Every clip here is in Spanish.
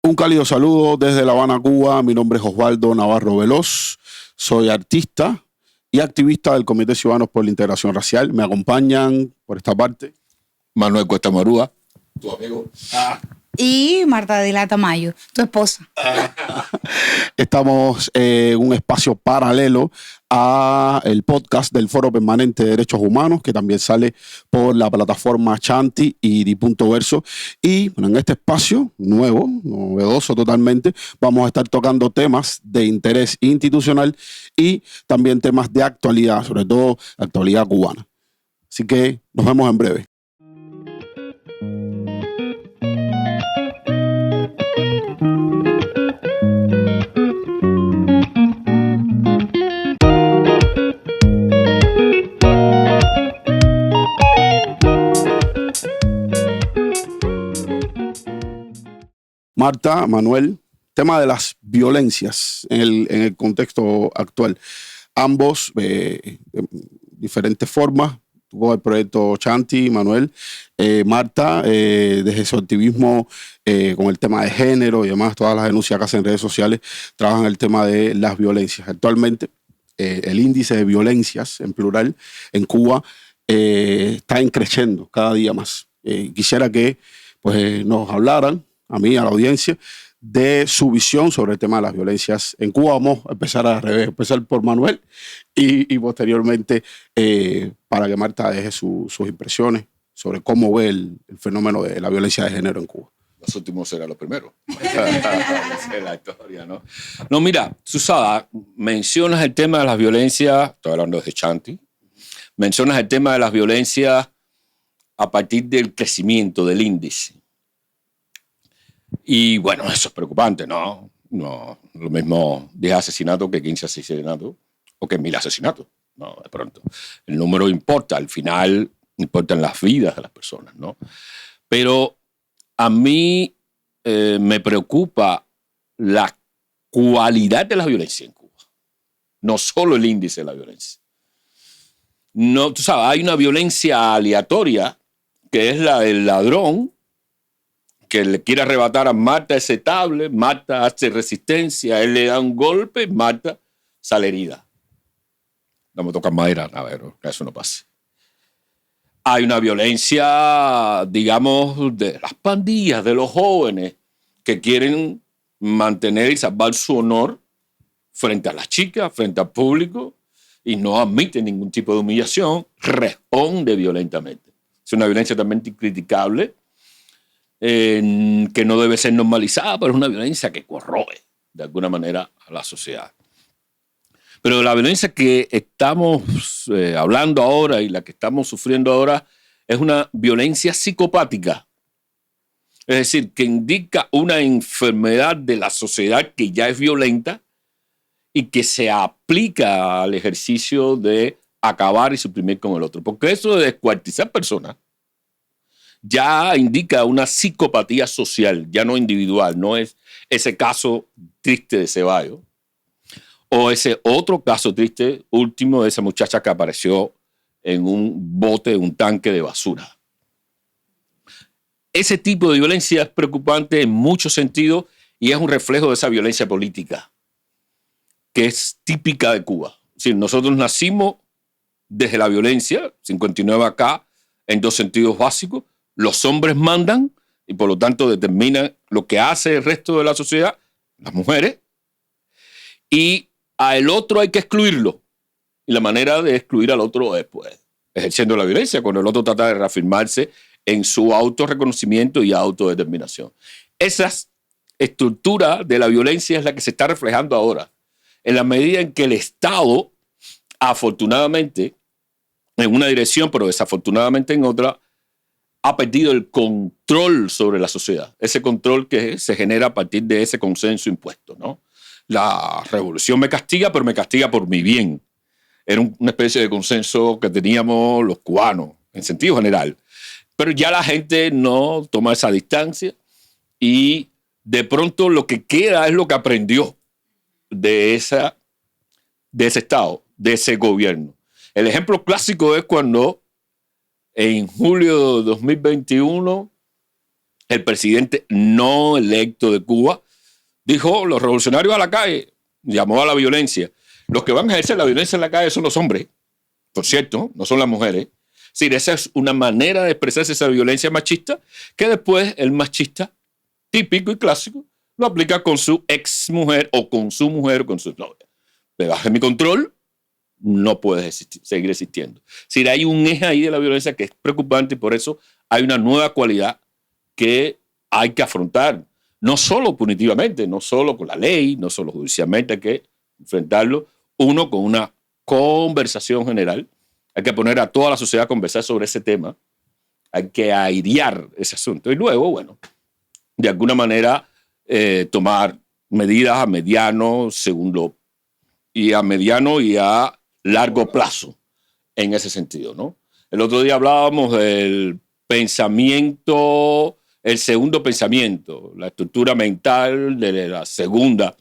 Un cálido saludo desde La Habana, Cuba. Mi nombre es Osvaldo Navarro Veloz. Soy artista y activista del Comité Ciudadanos por la Integración Racial. Me acompañan por esta parte Manuel Cuesta Marúa, tu amigo. Y Marta Adela Tamayo, tu esposa. Estamos en un espacio paralelo a el podcast del Foro Permanente de Derechos Humanos, que también sale por la plataforma Chanti y Di Punto Verso. Y bueno, en este espacio nuevo, novedoso totalmente, vamos a estar tocando temas de interés institucional y también temas de actualidad, sobre todo actualidad cubana. Así que nos vemos en breve. Marta, Manuel, tema de las violencias en el contexto actual. Ambos, de diferentes formas, tuvo el proyecto Chanti, Manuel. Marta, desde su activismo con el tema de género y demás, todas las denuncias que hacen en redes sociales, trabajan el tema de las violencias. Actualmente, el índice de violencias, en plural, en Cuba, está creciendo cada día más. Quisiera que pues, nos hablaran, a mí, a la audiencia, de su visión sobre el tema de las violencias en Cuba. Vamos a empezar al revés, empezar por Manuel y posteriormente para que Marta deje sus impresiones sobre cómo ve el fenómeno de la violencia de género en Cuba. Los últimos serán los primeros. Esa es la historia, ¿no? No, mira, Susana, mencionas el tema de las violencias, estoy hablando de Chanti, mencionas el tema de las violencias a partir del crecimiento del índice. Y bueno, eso es preocupante, ¿no? No, lo mismo 10 asesinatos que 15 asesinatos o que 1000 asesinatos, ¿no? De pronto. El número importa, al final importan las vidas de las personas, ¿no? Pero a mí me preocupa la cualidad de la violencia en Cuba, no solo el índice de la violencia. No, tú sabes, hay una violencia aleatoria que es la del ladrón que le quiere arrebatar a Marta ese tablet, Marta hace resistencia, él le da un golpe, Marta sale herida. No me toca madera, a ver, que eso no pase. Hay una violencia, digamos, de las pandillas, de los jóvenes que quieren mantener y salvar su honor frente a las chicas, frente al público, y no admiten ningún tipo de humillación, responde violentamente. Es una violencia también criticable, que no debe ser normalizada, pero es una violencia que corroe de alguna manera a la sociedad. Pero la violencia que estamos hablando ahora y la que estamos sufriendo ahora es una violencia psicopática. Es decir, que indica una enfermedad de la sociedad que ya es violenta y que se aplica al ejercicio de acabar y suprimir con el otro. Porque eso de descuartizar personas ya indica una psicopatía social, ya no individual, no es ese caso triste de Ceballos o ese otro caso triste último de esa muchacha que apareció en un bote, un tanque de basura. Ese tipo de violencia es preocupante en muchos sentidos y es un reflejo de esa violencia política que es típica de Cuba. Es decir, nosotros nacimos desde la violencia, 59 acá, en dos sentidos básicos. Los hombres mandan y por lo tanto determinan lo que hace el resto de la sociedad, las mujeres, y al otro hay que excluirlo. Y la manera de excluir al otro es pues, ejerciendo la violencia, cuando el otro trata de reafirmarse en su autorreconocimiento y autodeterminación. Esa estructura de la violencia es la que se está reflejando ahora, en la medida en que el Estado, afortunadamente, en una dirección, pero desafortunadamente en otra, ha perdido el control sobre la sociedad. Ese control que se genera a partir de ese consenso impuesto, ¿no? La revolución me castiga, pero me castiga por mi bien. Era una especie de consenso que teníamos los cubanos, en sentido general. Pero ya la gente no toma esa distancia y de pronto lo que queda es lo que aprendió de ese Estado, de ese gobierno. El ejemplo clásico es cuando en julio de 2021 el presidente no electo de Cuba, dijo: los revolucionarios a la calle, llamó a la violencia. Los que van a ejercer la violencia en la calle son los hombres, por cierto, no son las mujeres. Es decir, esa es una manera de expresarse esa violencia machista que después el machista típico y clásico lo aplica con su ex mujer o con su mujer o con su novia. Me baje mi control, no puedes seguir existiendo. Es decir, hay un eje ahí de la violencia que es preocupante y por eso hay una nueva cualidad que hay que afrontar, no solo punitivamente, no solo con la ley, no solo judicialmente, hay que enfrentarlo, uno, con una conversación general. Hay que poner a toda la sociedad a conversar sobre ese tema. Hay que airear ese asunto. Y luego, bueno, de alguna manera tomar medidas a mediano, y a mediano y a largo plazo en ese sentido, ¿no? El otro día hablábamos del pensamiento, el segundo pensamiento, la estructura mental de la segunda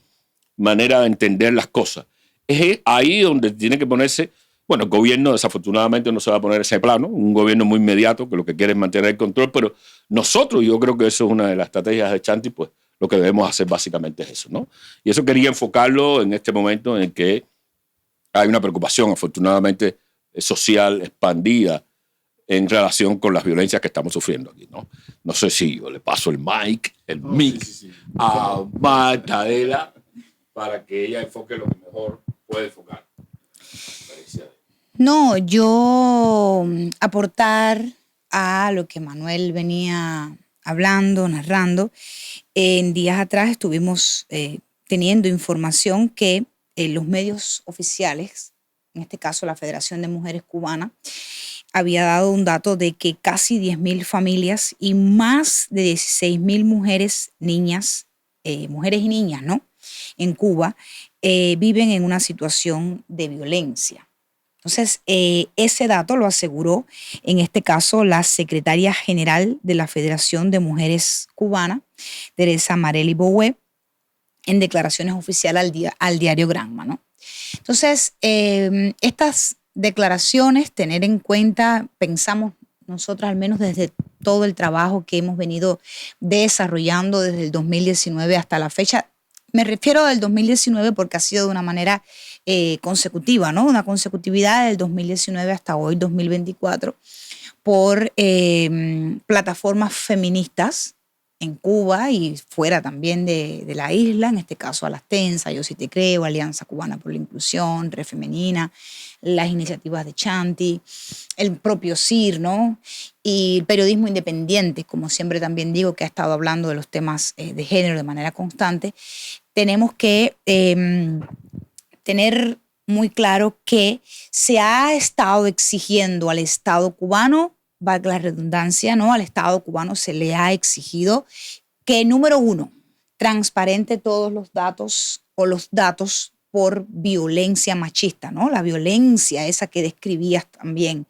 manera de entender las cosas. Es ahí donde tiene que ponerse. Bueno, el gobierno desafortunadamente no se va a poner ese plano, un gobierno muy inmediato que lo que quiere es mantener el control, pero nosotros, yo creo que eso es una de las estrategias de Chanti, pues lo que debemos hacer básicamente es eso, ¿no? Y eso quería enfocarlo en este momento en el que hay una preocupación, afortunadamente, social expandida en relación con las violencias que estamos sufriendo aquí, ¿no? No sé si yo le paso el mic Sí. a Marta Adela para que ella enfoque lo que mejor puede enfocar. No, yo aportar a lo que Manuel venía hablando, narrando. En días atrás estuvimos teniendo información que los medios oficiales, en este caso la Federación de Mujeres Cubanas, había dado un dato de que casi 10.000 familias y más de 16.000 mujeres, niñas, mujeres y niñas, ¿no?, en Cuba, viven en una situación de violencia. Entonces, ese dato lo aseguró, en este caso, la secretaria general de la Federación de Mujeres Cubanas, Teresa Marely Boué, en declaraciones oficiales al diario Granma, ¿no? Entonces, estas declaraciones, tener en cuenta, pensamos nosotros al menos desde todo el trabajo que hemos venido desarrollando desde el 2019 hasta la fecha. Me refiero al 2019 porque ha sido de una manera consecutiva, ¿no? Una consecutividad del 2019 hasta hoy, 2024, por plataformas feministas en Cuba y fuera también de la isla, en este caso Alastensa, Yo Sí Te Creo, Alianza Cubana por la Inclusión, Red Femenina, las iniciativas de Chanti, el propio CIR, ¿no? Y el periodismo independiente, como siempre también digo, que ha estado hablando de los temas de género de manera constante. Tenemos que tener muy claro que se ha estado exigiendo al Estado cubano, valga la redundancia, ¿no? Al Estado cubano se le ha exigido que, número uno, transparente todos los datos o los datos por violencia machista, ¿no? La violencia esa que describías también.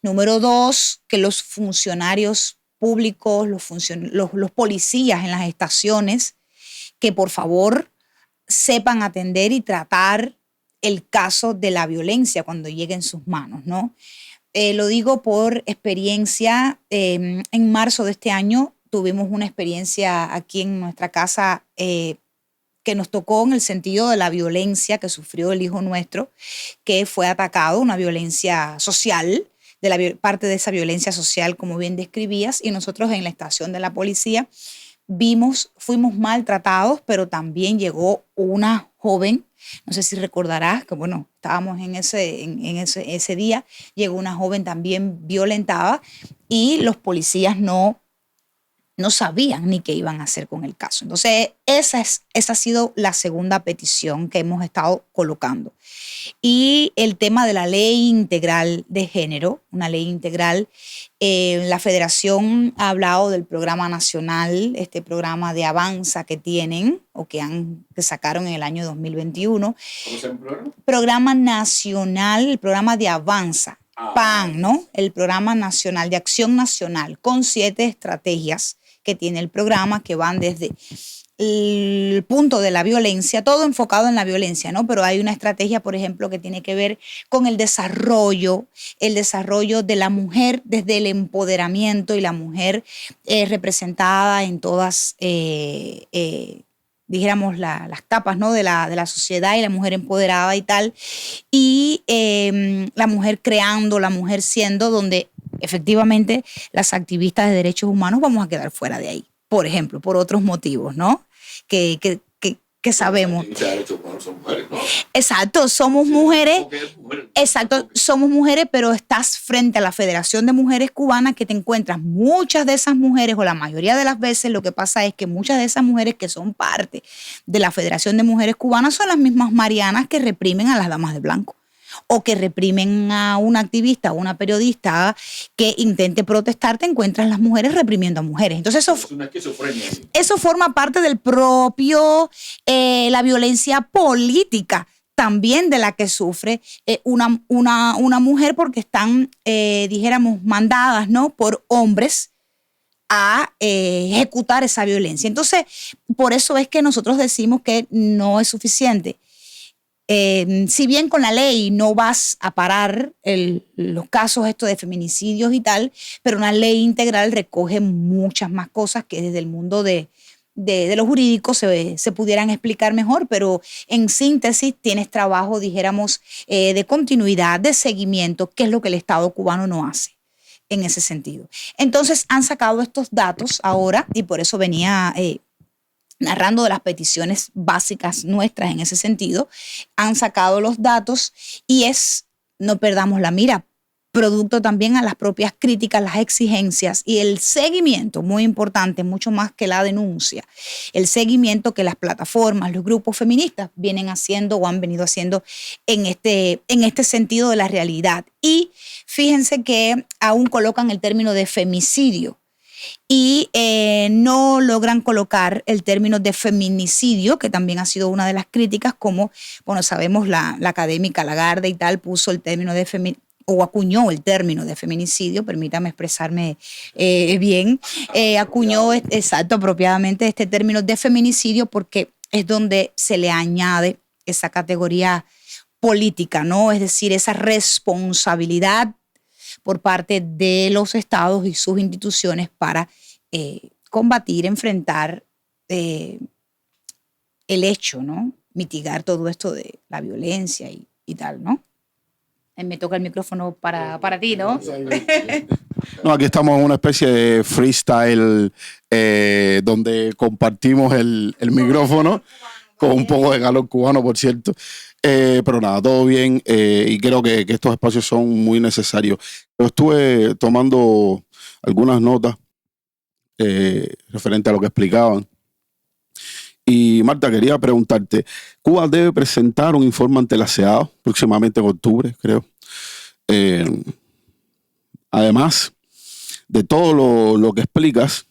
Número dos, que los funcionarios públicos, los policías en las estaciones, que por favor sepan atender y tratar el caso de la violencia cuando llegue en sus manos, ¿no? Lo digo por experiencia. En marzo de este año tuvimos una experiencia aquí en nuestra casa que nos tocó en el sentido de la violencia que sufrió el hijo nuestro, que fue atacado, una violencia social, parte de esa violencia social, como bien describías, y nosotros en la estación de la policía fuimos maltratados, pero también llegó una joven, no sé si recordarás, que bueno, estábamos en ese día, llegó una joven también violentada y los policías no sabían ni qué iban a hacer con el caso. Entonces, esa ha sido la segunda petición que hemos estado colocando. Y el tema de la ley integral de género, una ley integral. La Federación ha hablado del programa nacional, este programa de Avanza que tienen o que sacaron en el año 2021. ¿Cómo se llama el programa? Programa nacional, el programa de Avanza, PAN, ¿no? El programa nacional de acción nacional con 7 estrategias que tiene el programa, que van desde el punto de la violencia, todo enfocado en la violencia, ¿no? Pero hay una estrategia, por ejemplo, que tiene que ver con el desarrollo de la mujer desde el empoderamiento y la mujer representada en todas, dijéramos, las capas, ¿no? de la sociedad, y la mujer empoderada y tal, y la mujer creando, la mujer siendo, donde efectivamente las activistas de derechos humanos vamos a quedar fuera de ahí, por ejemplo, por otros motivos, ¿no? Que sabemos. Exacto, somos mujeres. Exacto, somos mujeres, pero estás frente a la Federación de Mujeres Cubanas, que te encuentras muchas de esas mujeres, o la mayoría de las veces lo que pasa es que muchas de esas mujeres que son parte de la Federación de Mujeres Cubanas son las mismas marianas que reprimen a las damas de blanco, o que reprimen a una activista o una periodista que intente protestar. Te encuentras las mujeres reprimiendo a mujeres. Entonces eso forma parte del propio, la violencia política también de la que sufre una mujer, porque están, dijéramos, mandadas, ¿no? por hombres a ejecutar esa violencia. Entonces, por eso es que nosotros decimos que no es suficiente. Si bien con la ley no vas a parar los casos estos de feminicidios y tal, pero una ley integral recoge muchas más cosas que desde el mundo de lo jurídico se pudieran explicar mejor, pero en síntesis tienes trabajo, dijéramos, de continuidad, de seguimiento, que es lo que el Estado cubano no hace en ese sentido. Entonces han sacado estos datos ahora, y por eso venía narrando de las peticiones básicas nuestras en ese sentido. Han sacado los datos y no perdamos la mira, producto también a las propias críticas, las exigencias y el seguimiento, muy importante, mucho más que la denuncia, el seguimiento que las plataformas, los grupos feministas vienen haciendo o han venido haciendo en este sentido de la realidad. Y fíjense que aún colocan el término de femicidio y no logran colocar el término de feminicidio, que también ha sido una de las críticas, como, bueno, sabemos, la académica Lagarde y tal puso el término de o acuñó el término de feminicidio, permítame expresarme bien, acuñó, exacto, apropiadamente este término de feminicidio, porque es donde se le añade esa categoría política, ¿no? Es decir, esa responsabilidad por parte de los estados y sus instituciones para combatir, enfrentar el hecho, ¿no? Mitigar todo esto de la violencia y tal, ¿no? Me toca el micrófono para ti, ¿no? No, aquí estamos en una especie de freestyle donde compartimos el micrófono con un poco de calor cubano, por cierto. Pero nada, todo bien, y creo que estos espacios son muy necesarios. Yo estuve tomando algunas notas referente a lo que explicaban. Y Marta, quería preguntarte, Cuba debe presentar un informe ante la CEDAW próximamente en octubre, creo. Además de todo lo que explicas,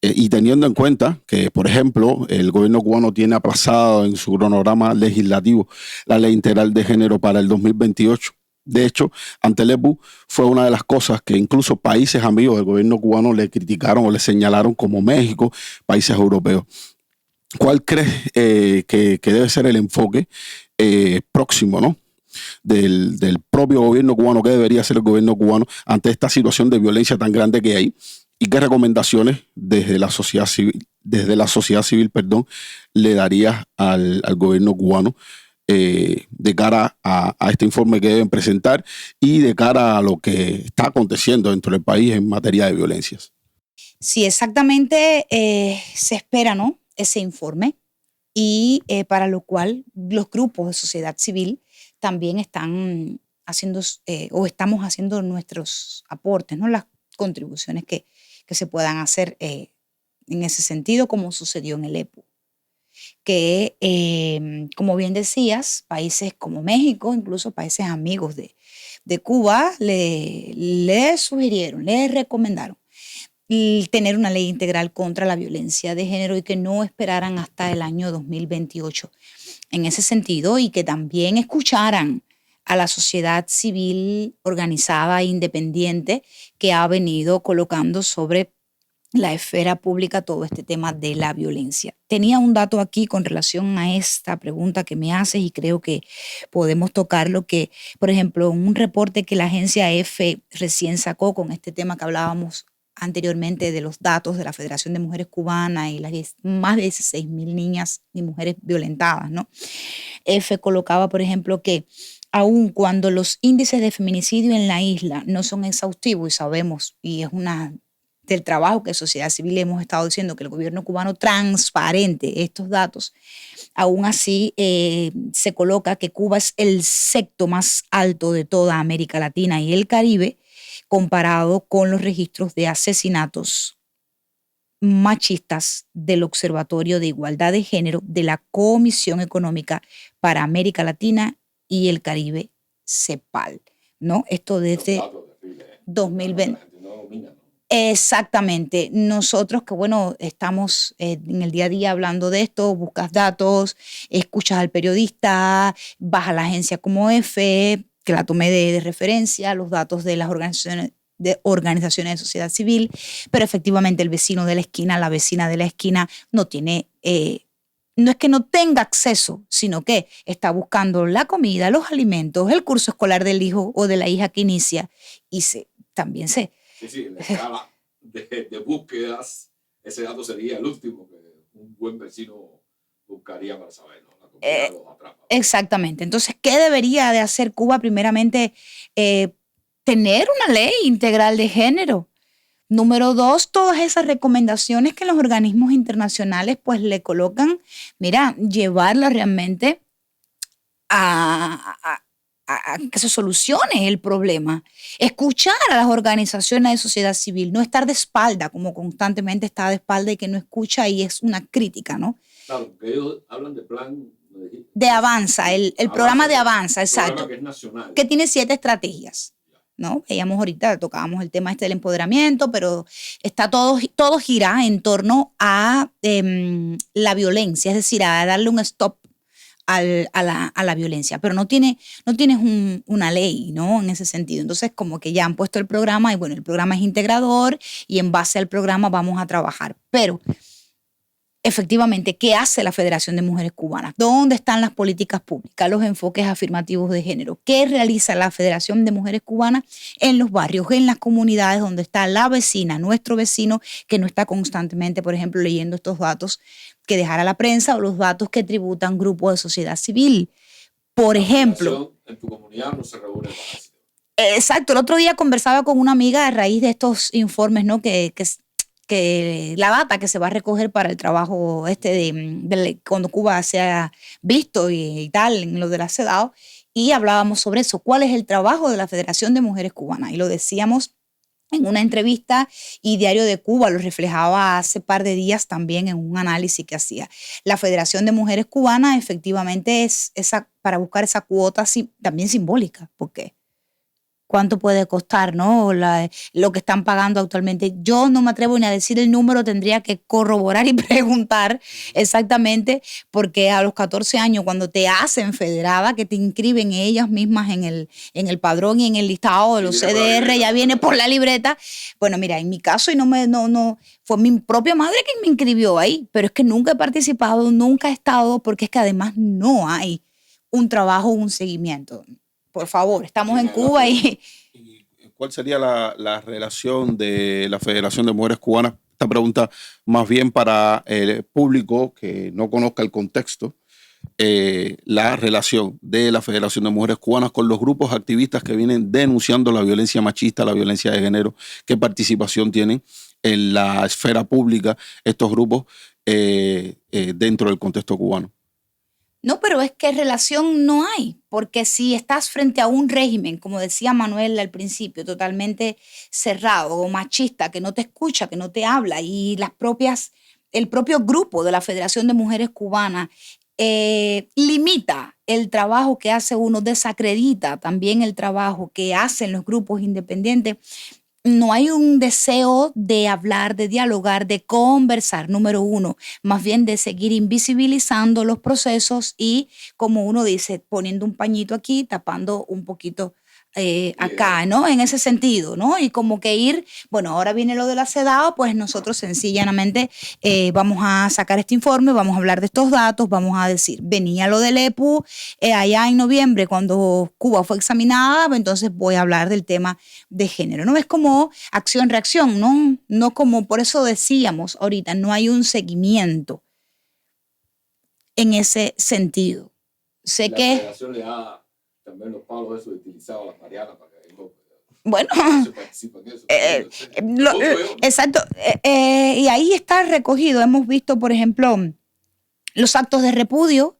y teniendo en cuenta que, por ejemplo, el gobierno cubano tiene aplazado en su cronograma legislativo la ley integral de género para el 2028. De hecho, ante el EPU fue una de las cosas que incluso países amigos del gobierno cubano le criticaron o le señalaron, como México, países europeos. ¿Cuál crees que debe ser el enfoque próximo, ¿no? del propio gobierno cubano? ¿Qué debería hacer el gobierno cubano ante esta situación de violencia tan grande que hay? ¿Y qué recomendaciones desde la sociedad civil, le darías al gobierno cubano de cara a este informe que deben presentar y de cara a lo que está aconteciendo dentro del país en materia de violencias? Sí, exactamente, se espera, ¿no?, ese informe, y para lo cual los grupos de sociedad civil también están haciendo o estamos haciendo nuestros aportes, ¿no?, las contribuciones que se puedan hacer en ese sentido, como sucedió en el EPU. Que, como bien decías, países como México, incluso países amigos de Cuba, le sugirieron, le recomendaron tener una ley integral contra la violencia de género y que no esperaran hasta el año 2028 en ese sentido, y que también escucharan a la sociedad civil organizada e independiente que ha venido colocando sobre la esfera pública todo este tema de la violencia. Tenía un dato aquí con relación a esta pregunta que me haces y creo que podemos tocarlo, que, por ejemplo, un reporte que la agencia EFE recién sacó con este tema que hablábamos anteriormente de los datos de la Federación de Mujeres Cubanas y las más de 16.000 niñas y mujeres violentadas, ¿no? EFE colocaba, por ejemplo, que aun cuando los índices de feminicidio en la isla no son exhaustivos, y sabemos, y es una del trabajo que Sociedad Civil hemos estado diciendo, que el gobierno cubano transparente estos datos, aún así se coloca que Cuba es el sexto más alto de toda América Latina y el Caribe, comparado con los registros de asesinatos machistas del Observatorio de Igualdad de Género de la Comisión Económica para América Latina y el Caribe, CEPAL, ¿no? Esto desde 2020. Exactamente. Nosotros que, bueno, estamos en el día a día hablando de esto, buscas datos, escuchas al periodista, vas a la agencia como EFE, que la tomé de referencia, los datos de las organizaciones de sociedad civil, pero efectivamente el vecino de la esquina, la vecina de la esquina no tiene, no es que no tenga acceso, sino que está buscando la comida, los alimentos, el curso escolar del hijo o de la hija que inicia y también se... Sí, en la escala de búsquedas, ese dato sería el último que un buen vecino buscaría para saber, ¿no? La comida los atrapa. Exactamente. Entonces, ¿qué debería de hacer Cuba? Primeramente, tener una ley integral de género. Número 2, todas esas recomendaciones que los organismos internacionales pues le colocan, mira, llevarlas realmente a que se solucione el problema. Escuchar a las organizaciones de sociedad civil, no estar de espalda, como constantemente está de espalda y que no escucha y es una crítica, ¿no? Claro, porque ellos hablan de plan... De Avanza, el programa de Avanza, exacto. Que es nacional. Que tiene 7 estrategias, ¿no? Veíamos ahorita, tocábamos el tema del empoderamiento, pero está todo gira en torno a la violencia, es decir, a darle un stop a la violencia, pero no tienes una ley, ¿no? En ese sentido. Entonces, como que ya han puesto el programa y bueno, el programa es integrador y en base al programa vamos a trabajar. Pero, efectivamente, ¿qué hace la Federación de Mujeres Cubanas? ¿Dónde están las políticas públicas, los enfoques afirmativos de género? ¿Qué realiza la Federación de Mujeres Cubanas en los barrios, en las comunidades donde está la vecina, nuestro vecino, que no está constantemente, por ejemplo, leyendo estos datos que dejara la prensa o los datos que tributan grupos de sociedad civil? Por ejemplo... En tu comunidad no se reúne más. Exacto. El otro día conversaba con una amiga a raíz de estos informes, ¿no? Que la data que se va a recoger para el trabajo de cuando Cuba se ha visto y tal, en lo de la CEDAW, y hablábamos sobre eso. ¿Cuál es el trabajo de la Federación de Mujeres Cubanas? Y lo decíamos en una entrevista y Diario de Cuba lo reflejaba hace par de días también en un análisis que hacía. La Federación de Mujeres Cubanas efectivamente es para buscar esa cuota también simbólica. ¿Por qué? ¿Cuánto puede costar, no? Lo que están pagando actualmente? Yo no me atrevo ni a decir el número, tendría que corroborar y preguntar exactamente, porque a los 14 años, cuando te hacen federada, que te inscriben ellas mismas en el padrón y en el listado de los CDR, ya viene por la libreta. Bueno, mira, en mi caso, y no fue mi propia madre quien me inscribió ahí, pero es que nunca he participado, nunca he estado, porque es que además no hay un trabajo, un seguimiento. Por favor, estamos en Cuba y... ¿Cuál sería la relación de la Federación de Mujeres Cubanas? Esta pregunta más bien para el público que no conozca el contexto. La relación de la Federación de Mujeres Cubanas con los grupos activistas que vienen denunciando la violencia machista, la violencia de género. ¿Qué participación tienen en la esfera pública estos grupos dentro del contexto cubano? No, pero es que relación no hay, porque si estás frente a un régimen, como decía Manuel al principio, totalmente cerrado o machista, que no te escucha, que no te habla, y el propio grupo de la Federación de Mujeres Cubanas limita el trabajo que hace uno, desacredita también el trabajo que hacen los grupos independientes, no hay un deseo de hablar, de dialogar, de conversar, número uno, más bien de seguir invisibilizando los procesos y, como uno dice, poniendo un pañito aquí, tapando un poquito acá, ¿no? En ese sentido, ¿no? Y como que ir, bueno, ahora viene lo de la CEDAW, pues nosotros sencillamente vamos a sacar este informe, vamos a hablar de estos datos, vamos a decir, venía lo del EPU allá en noviembre cuando Cuba fue examinada, entonces voy a hablar del tema de género, ¿no? Es como acción-reacción, ¿no? No como, por eso decíamos ahorita, no hay un seguimiento en ese sentido. Sé la que... federación le da también los palos esos utilizados a las Marianas para que bueno, se participe en eso. exacto. Y ahí está recogido. Hemos visto, por ejemplo, los actos de repudio.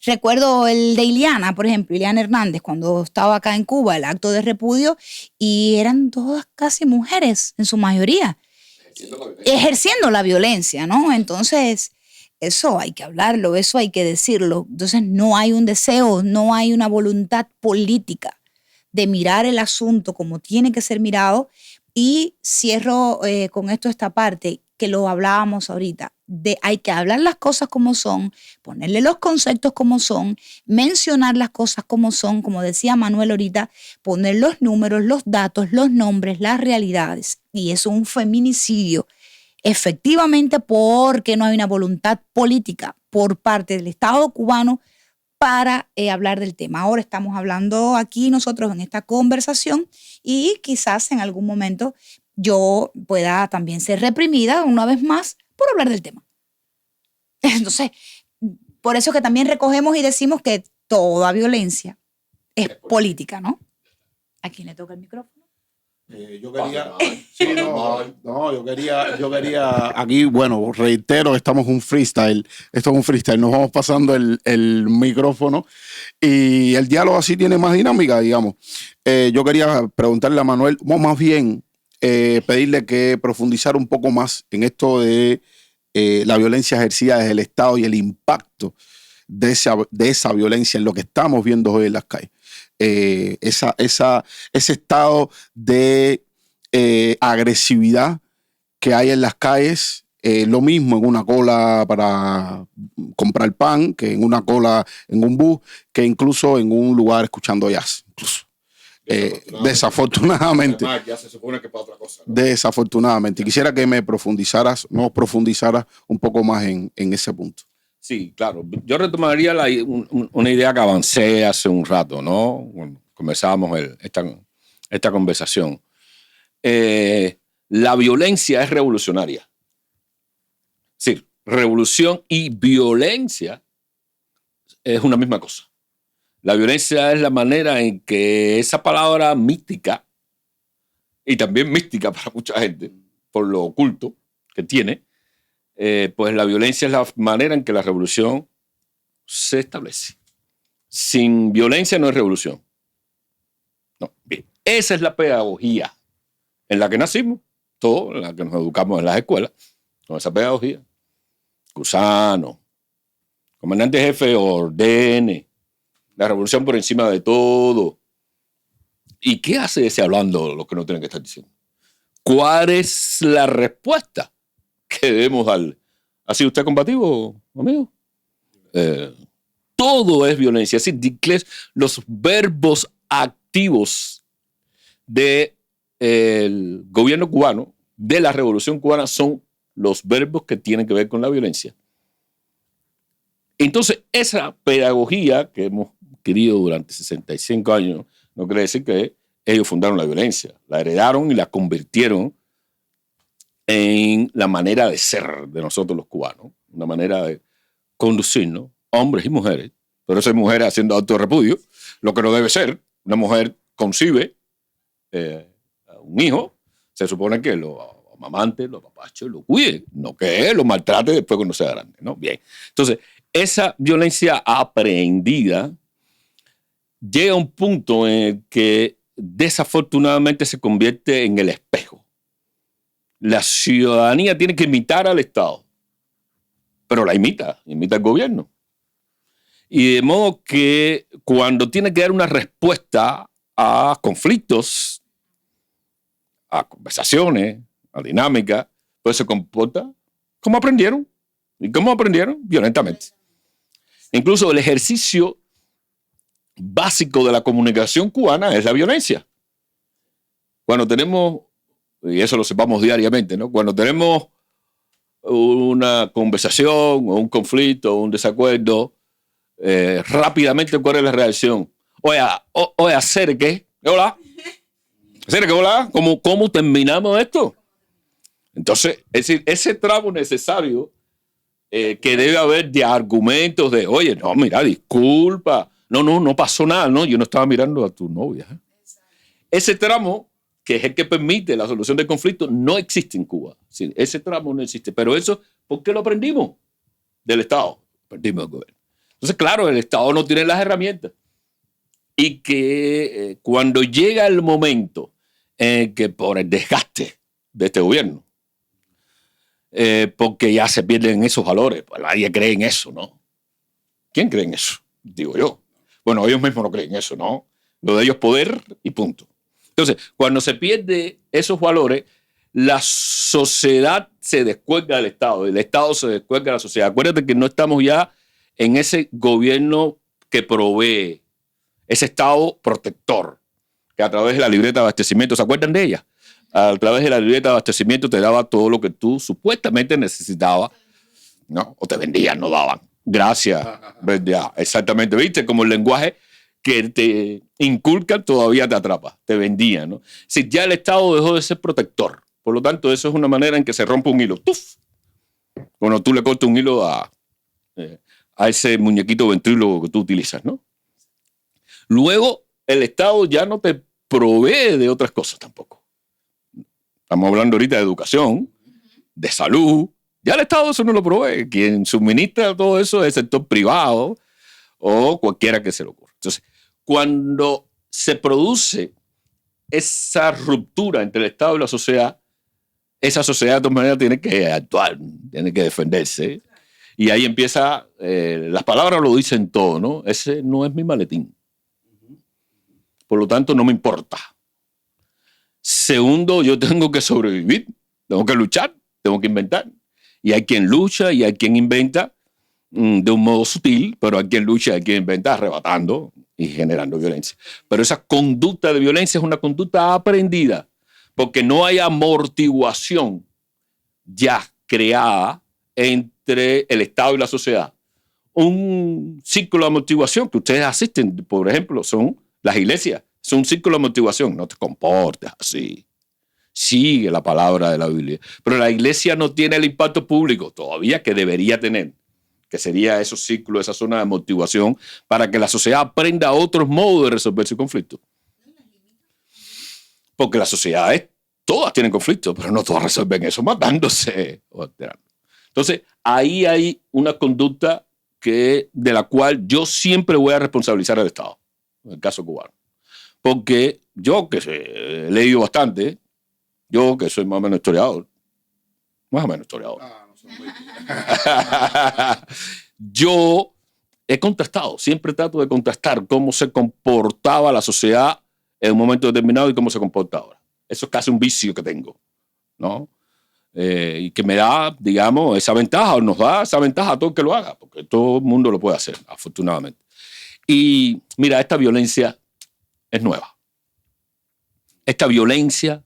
Recuerdo el de Ileana, por ejemplo, Ileana Hernández, cuando estaba acá en Cuba, el acto de repudio, y eran todas casi mujeres, en su mayoría, ejerciendo la violencia, ¿no? Entonces, eso hay que hablarlo, eso hay que decirlo. Entonces, no hay un deseo, no hay una voluntad política de mirar el asunto como tiene que ser mirado. Y cierro con esto esta parte que lo hablábamos ahorita, de hay que hablar las cosas como son, ponerle los conceptos como son, mencionar las cosas como son, como decía Manuel ahorita, poner los números, los datos, los nombres, las realidades. Y es un feminicidio, efectivamente, porque no hay una voluntad política por parte del Estado cubano para hablar del tema. Ahora estamos hablando aquí nosotros en esta conversación y quizás en algún momento yo pueda también ser reprimida una vez más por hablar del tema. Entonces, por eso que también recogemos y decimos que toda violencia es política, ¿no? ¿A quién le toca el micrófono? Yo quería, sí, yo quería, aquí, bueno, reitero, estamos en un freestyle, esto es un freestyle, nos vamos pasando el micrófono y el diálogo así tiene más dinámica, digamos. Yo quería preguntarle a Manuel, o más bien pedirle que profundizara un poco más en esto de la violencia ejercida desde el Estado y el impacto de esa violencia en lo que estamos viendo hoy en las calles. Ese estado de agresividad que hay en las calles, lo mismo en una cola para comprar pan, que en una cola en un bus, que incluso en un lugar escuchando jazz. Incluso. Desafortunadamente. Además, ya se supone que para otra cosa, ¿no? Desafortunadamente. Quisiera que me profundizaras un poco más en ese punto. Sí, claro. Yo retomaría una idea que avancé hace un rato, ¿no? Bueno, comenzamos esta conversación. La violencia es revolucionaria. Es decir, revolución y violencia es una misma cosa. La violencia es la manera en que esa palabra mística, y también mística para mucha gente, por lo oculto que tiene, pues la violencia es la manera en que la revolución se establece. Sin violencia no es revolución. No, bien. Esa es la pedagogía en la que nacimos, todos, en la que nos educamos en las escuelas, con esa pedagogía. Cusano, comandante jefe, ordene, la revolución por encima de todo. ¿Y qué hace ese hablando lo que no tienen que estar diciendo? ¿Cuál es la respuesta que debemos darle? ¿Ha sido usted combativo, amigo? Todo es violencia. Es decir, los verbos activos del gobierno cubano, de la revolución cubana, son los verbos que tienen que ver con la violencia. Entonces, esa pedagogía que hemos querido durante 65 años, no quiere decir que ellos fundaron la violencia. La heredaron y la convirtieron en la manera de ser de nosotros los cubanos, una manera de conducirnos, hombres y mujeres, pero esas mujeres haciendo autorrepudio, lo que no debe ser. Una mujer concibe un hijo, se supone que lo amamante, lo apapache, lo cuide, no que lo maltrate después cuando sea grande, ¿no? Bien. Entonces, esa violencia aprendida llega a un punto en el que desafortunadamente se convierte en el espejo. La ciudadanía tiene que imitar al Estado, pero la imita el gobierno. Y de modo que cuando tiene que dar una respuesta a conflictos, a conversaciones, a dinámicas, pues se comporta como aprendieron. ¿Y cómo aprendieron? Violentamente. Incluso el ejercicio básico de la comunicación cubana es la violencia. Cuando tenemos, y eso lo sepamos diariamente, ¿no? Cuando tenemos una conversación o un conflicto o un desacuerdo, rápidamente, ¿cuál es la reacción? Oye, acerque. Hola. Acerque, hola. ¿Cómo terminamos esto? Entonces, es decir, ese tramo necesario que debe haber de argumentos de, oye, no, mira, disculpa. No pasó nada, no, yo no estaba mirando a tu novia. Ese tramo, que es el que permite la solución del conflicto, no existe en Cuba. Sí, ese tramo no existe. Pero eso, ¿por qué lo aprendimos? Del Estado. Aprendimos del gobierno. Entonces, claro, el Estado no tiene las herramientas. Y que cuando llega el momento en que por el desgaste de este gobierno, porque ya se pierden esos valores, pues nadie cree en eso, ¿no? ¿Quién cree en eso? Digo yo. Bueno, ellos mismos no creen eso, ¿no? Lo de ellos poder y punto. Entonces, cuando se pierden esos valores, la sociedad se descuelga del Estado, el Estado se descuelga de la sociedad. Acuérdate que no estamos ya en ese gobierno que provee, ese Estado protector, que a través de la libreta de abastecimiento, ¿se acuerdan de ella? A través de la libreta de abastecimiento te daba todo lo que tú supuestamente necesitabas, ¿no? O te vendían, no daban. Gracias. ¿Verdad? Exactamente, ¿viste? Como el lenguaje que te inculcan todavía te atrapa, te vendían, ¿no? Si ya el Estado dejó de ser protector, por lo tanto, eso es una manera en que se rompe un hilo. ¡Tuf! Cuando tú le cortas un hilo a ese muñequito ventrílogo que tú utilizas, ¿no? Luego, el Estado ya no te provee de otras cosas tampoco. Estamos hablando ahorita de educación, de salud. Ya el Estado eso no lo provee. Quien suministra todo eso es el sector privado o cualquiera que se le ocurra. Entonces, cuando se produce esa ruptura entre el Estado y la sociedad, esa sociedad de todas maneras tiene que actuar, tiene que defenderse. Y ahí empieza, las palabras lo dicen todo, ¿no? Ese no es mi maletín. Por lo tanto, no me importa. Segundo, yo tengo que sobrevivir, tengo que luchar, tengo que inventar. Y hay quien lucha y hay quien inventa de un modo sutil, pero hay quien lucha y hay quien inventa arrebatando y generando violencia. Pero esa conducta de violencia es una conducta aprendida, porque no hay amortiguación ya creada entre el Estado y la sociedad. Un círculo de amortiguación que ustedes asisten, por ejemplo, son las iglesias. Es un círculo de amortiguación. No te comportes así. Sigue la palabra de la Biblia. Pero la iglesia no tiene el impacto público todavía que debería tener, que sería esos círculos, esa zona de amortiguación, para que la sociedad aprenda otros modos de resolver su conflicto. Porque las sociedades, todas tienen conflictos, pero no todas resuelven eso matándose o alterando. Entonces, ahí hay una conducta de la cual yo siempre voy a responsabilizar al Estado, en el caso cubano. Porque yo, que he leído bastante, yo que soy más o menos historiador, yo he contrastado, siempre trato de contrastar cómo se comportaba la sociedad en un momento determinado y cómo se comporta ahora. Eso es casi un vicio que tengo, ¿no? Y que me da, digamos, esa ventaja, o nos da esa ventaja a todo el que lo haga, porque todo el mundo lo puede hacer, afortunadamente. Y mira, esta violencia es nueva. Esta violencia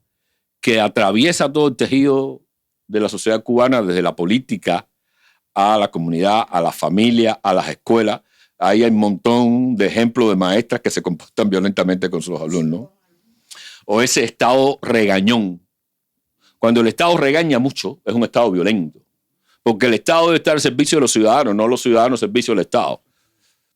que atraviesa todo el tejido de la sociedad cubana, desde la política a la comunidad, a la familia, a las escuelas. Ahí hay un montón de ejemplos de maestras que se comportan violentamente con sus alumnos. O ese Estado regañón. Cuando el Estado regaña mucho, es un Estado violento. Porque el Estado debe estar al servicio de los ciudadanos, no los ciudadanos al servicio del Estado.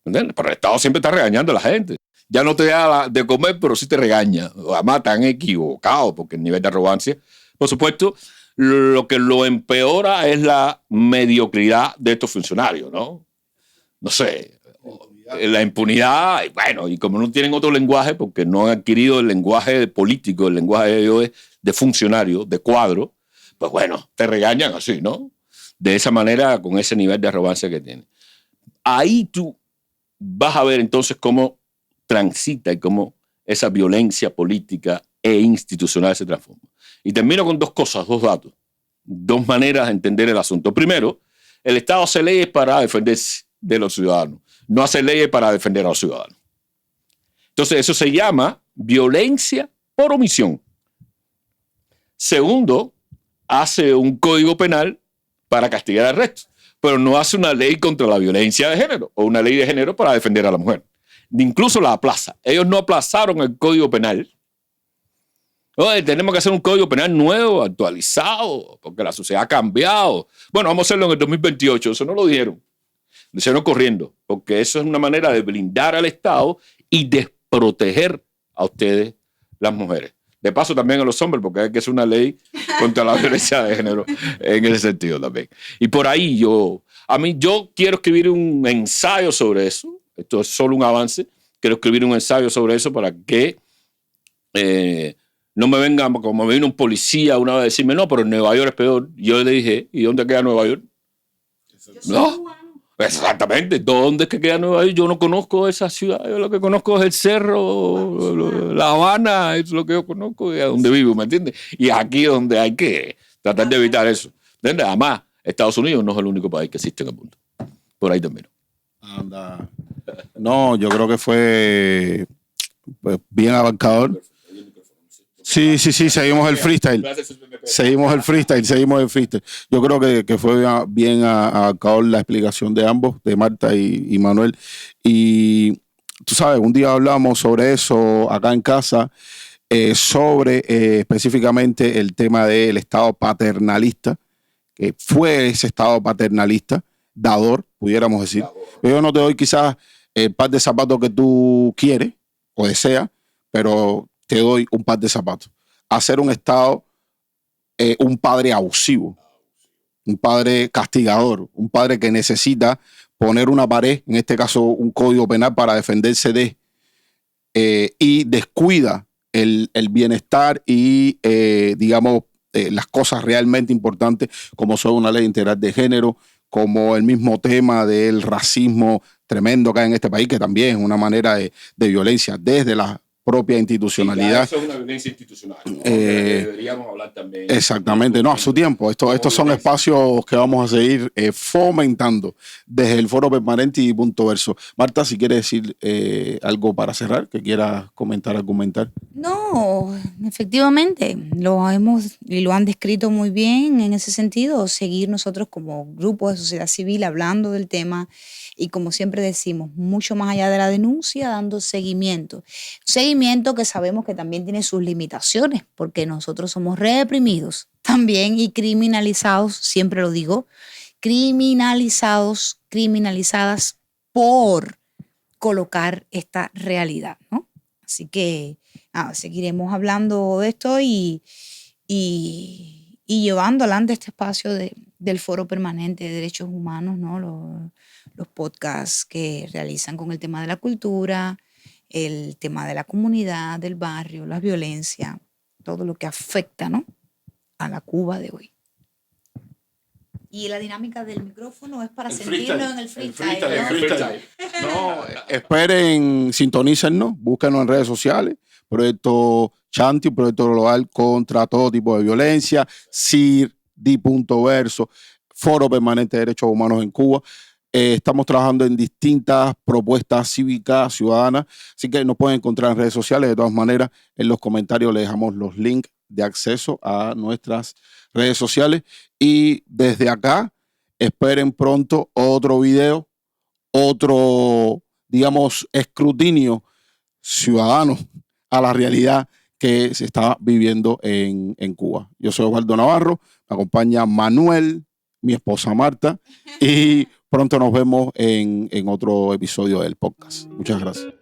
¿Entiendes? Pero el Estado siempre está regañando a la gente. Ya no te da de comer, pero sí te regaña. Además, están equivocados, porque el nivel de arrogancia, por supuesto, lo que lo empeora es la mediocridad de estos funcionarios, ¿no? No sé, la impunidad, y bueno, y como no tienen otro lenguaje, porque no han adquirido el lenguaje político, el lenguaje de ellos es de funcionario, de cuadro, pues bueno, te regañan así, ¿no? De esa manera, con ese nivel de arrogancia que tienen. Ahí tú vas a ver entonces cómo transita y cómo esa violencia política e institucional se transforma. Y termino con dos cosas, dos datos, dos maneras de entender el asunto. Primero, el Estado hace leyes para defenderse de los ciudadanos, no hace leyes para defender a los ciudadanos. Entonces eso se llama violencia por omisión. Segundo, hace un código penal para castigar al resto, pero no hace una ley contra la violencia de género o una ley de género para defender a la mujer. Incluso la aplaza. Ellos no aplazaron el código penal. Oye, tenemos que hacer un código penal nuevo, actualizado, porque la sociedad ha cambiado. Bueno, vamos a hacerlo en el 2028. Eso no lo dijeron. Lo hicieron corriendo, porque eso es una manera de blindar al Estado y desproteger a ustedes, las mujeres. De paso también a los hombres, porque hay que hacer una ley contra la violencia de género en ese sentido también. Y por ahí yo quiero escribir un ensayo sobre eso. Esto es solo un avance. Quiero escribir un ensayo sobre eso para que no me venga como me vino un policía una vez a decirme, no, pero en Nueva York es peor. Yo le dije, ¿y dónde queda Nueva York? No, exactamente. ¿Dónde es que queda Nueva York? Yo no conozco esa ciudad. Yo lo que conozco es el cerro, La Habana, es lo que yo conozco, y a donde vivo, ¿me entiendes? Y aquí es donde hay que tratar de evitar eso. ¿Entiendes? Además, Estados Unidos no es el único país que existe en el mundo. Por ahí también. Anda. No, yo creo que fue pues, bien abarcador. Sí, seguimos el freestyle. Seguimos el freestyle. Yo creo que fue bien abarcador la explicación de ambos, de Marta y Manuel. Y tú sabes, un día hablamos sobre eso acá en casa, sobre específicamente el tema del Estado paternalista, que fue ese Estado paternalista, dador, pudiéramos decir. Yo no te doy quizás el par de zapatos que tú quieres o deseas, pero te doy un par de zapatos. Hacer un Estado, un padre abusivo, un padre castigador, un padre que necesita poner una pared, en este caso un código penal para defenderse de, y descuida el bienestar y, digamos, las cosas realmente importantes, como son una ley integral de género, como el mismo tema del racismo tremendo que hay en este país, que también es una manera de violencia desde la propia institucionalidad. Sí, claro, eso es una violencia institucional, ¿no? Deberíamos hablar también. Exactamente, no, a su tiempo. Estos son espacios que vamos a seguir fomentando desde el Foro Permanente y Punto Verso. Marta, si quieres decir algo para cerrar, que quieras comentar, argumentar. No, efectivamente, lo hemos y lo han descrito muy bien en ese sentido, seguir nosotros como grupo de sociedad civil hablando del tema y como siempre decimos, mucho más allá de la denuncia, dando seguimiento. Seguimiento que sabemos que también tiene sus limitaciones, porque nosotros somos reprimidos también y criminalizados, siempre lo digo, criminalizadas por colocar esta realidad, ¿no? Así que seguiremos hablando de esto y llevando adelante este espacio del Foro Permanente de Derechos Humanos, ¿no? Los podcasts que realizan con el tema de la cultura, el tema de la comunidad, del barrio, la violencia, todo lo que afecta, ¿no?, a la Cuba de hoy. Y la dinámica del micrófono es para sentirlo en el freestyle. No, esperen, sintonícennos, búsquenos en redes sociales. Proyecto Chanti, un proyecto global contra todo tipo de violencia, CIR, Verso, Foro Permanente de Derechos Humanos en Cuba. Estamos trabajando en distintas propuestas cívicas, ciudadanas, así que nos pueden encontrar en redes sociales. De todas maneras, en los comentarios les dejamos los links de acceso a nuestras redes sociales. Y desde acá, esperen pronto otro video, otro, digamos, escrutinio ciudadano a la realidad que se está viviendo en Cuba. Yo soy Osvaldo Navarro, me acompaña Manuel, mi esposa Marta, y pronto nos vemos en otro episodio del podcast. Muchas gracias.